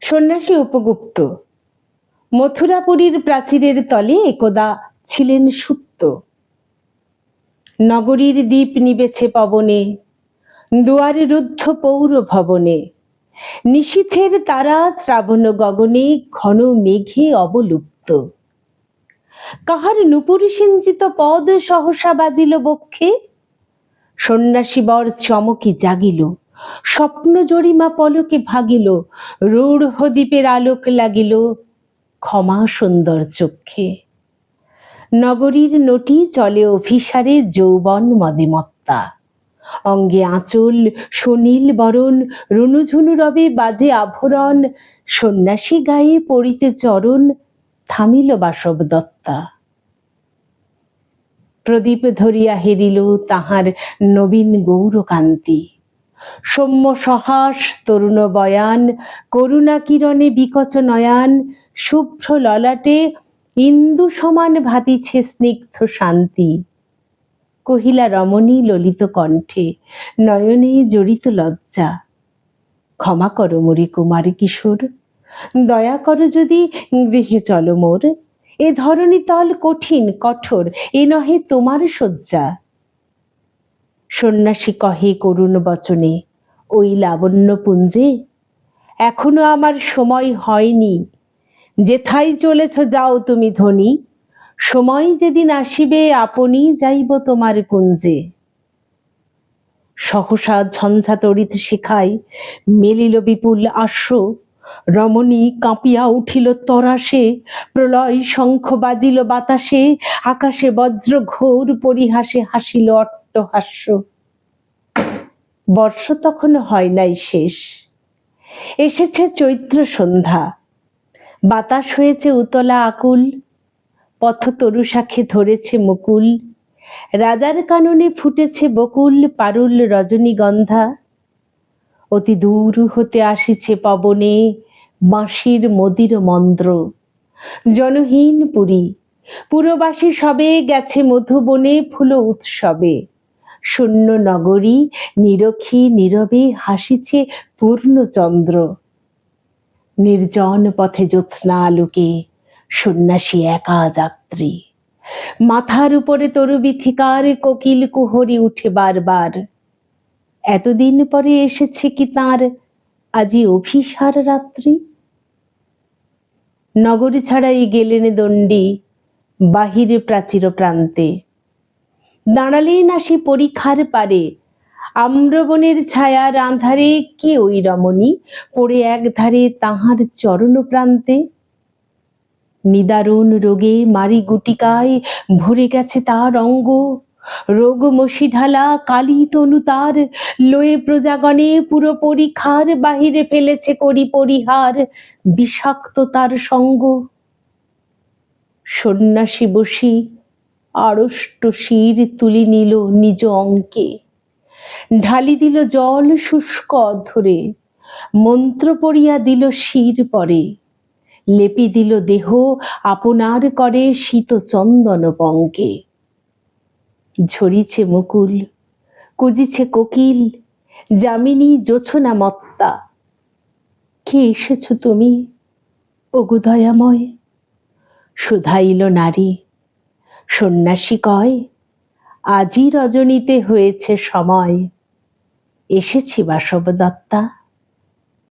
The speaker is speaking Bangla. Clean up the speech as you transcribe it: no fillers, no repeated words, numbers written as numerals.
সন্ন্যাসী উপগুপ্ত মথুরাপুরীর প্রাচীরের তলে একদা ছিলেন সুপ্ত। নগরীর দ্বীপ নিবেছে পবনে, দুয়ারে রুদ্ধ পৌর ভবনে। নিশীথের তারা শ্রাবণ গগনে ঘন মেঘে অবলুপ্ত। কাহার নূপুর সিঞ্চিত পদ সহসা বাজিল বক্ষে। সন্ন্যাসী বর চমকি জাগিল, স্বপ্ন জরিমা পলকে ভাগিল। রূঢ় দ্বীপের আলোক লাগিল, ক্ষমা সুন্দর চক্ষে। নগরীর নটি চলে অভিসারে যৌবন মদিমত্তা। অঙ্গে আঁচল সুনীল বরণ, রুনুঝুনু রবে বাজে আভরণ। সন্ন্যাসী গায়ে পড়িতে চরণ, থামিল বাসব দত্তা। প্রদীপ ধরিয়া হেরিল তাহার নবীন গৌরকান্তি। সৌম্য সহাস তরুণ বয়ান, করুণা কিরণে বিকচ নয়ান। শুভ্র ললাটে ইন্দু সমান ভাতিছে স্নিগ্ধ শান্তি। কহিলা রমণী ললিত কণ্ঠে, নয়নে জড়িত লজ্জা। ক্ষমা করো মোরে কুমারী কিশোর, দয়া করো যদি গৃহে চলো মোর। এ ধরণী তল কঠিন কঠোর, এ নহে তোমার শয্যা। সন্ন্যাসী কহে করুণ বচনে, ওই লাবণ্য পুঞ্জে এখনো আমার সময় হয়নি। যেথায় চলেছ যাও তুমি ধনী, সময় যেদিন আসিবে আপনি যাইব তোমার কুঞ্জে। সহসা ঝঞ্ঝা তড়িৎ শিখায় মেলিল বিপুল আশ্র। রমণী কাঁপিয়া উঠিল তরাসে, প্রলয় শঙ্খ বাজিল বাতাসে। আকাশে বজ্র ঘোর পরিহাসে হাসিল অট্টহাস্য। বর্ষ তখন হয় নাই শেষ, এসেছে চৈত্র সন্ধ্যা। বাতাস হয়েছে উতলা আকুল, পথ তরু শাখে ধরেছে মুকুল। রাজার কাননে ফুটেছে বকুল, পারুল রজনীগন্ধা। অতি দূর হতে আসিছে পবনে বাঁশির মদির মন্দ্র। জনহীন পুরী, পুরবাসী সবে গেছে মধুবনে ফুল উৎসবে। শূন্য নগরী নিরখী নীরবে হাসিছে পূর্ণচন্দ্র। নির্জন পথে জ্যোৎস্না আলোকে সন্ন্যাসী একা যাত্রী। মাথার উপরে তরুবীথিকার, কোকিল কুহরি উঠে বারবার। এতদিন পরে এসেছে কি তাঁর আজি অভিসার রাত্রি। নগরী ছাড়াই গেলেন দণ্ডী বাহিরে প্রাচীর প্রান্তে। দাঁড়ালেন আসি পরিখার পারে, আম্রবনের ছায়ার আঁধারে। কে ওই রমণী পড়ে একধারে তাহার চরণ প্রান্তে। নিদারুণ রোগে মারি গুটিকায় ভরে গেছে তার অঙ্গ। রোগ মশি ঢালা কালী তনু তার, লয়ে প্রজাগণে পুরো পরিখার। বাহিরে ফেলেছে করি পরিহার, বিষাক্ত তার সঙ্গ। সন্ন্যাসী বসি আড়ষ্ট শির তুলি নিল নিজ অঙ্কে। ঢালি দিল জল শুষ্ক অধরে, মন্ত্র পড়িয়া দিল শির পরে। লেপি দিল দেহ আপনার করে শীত চন্দন পঙ্কে। ঝরিছে মুকুল, কুজিছে কোকিল, যামিনী জোছনা মত্তা। কে এসেছ তুমি ওগো দয়াময়, শুধাইল নারী। সন্ন্যাসী কয়, আজি রজনীতে হয়েছে সময়, এসেছি বাসব দত্তা।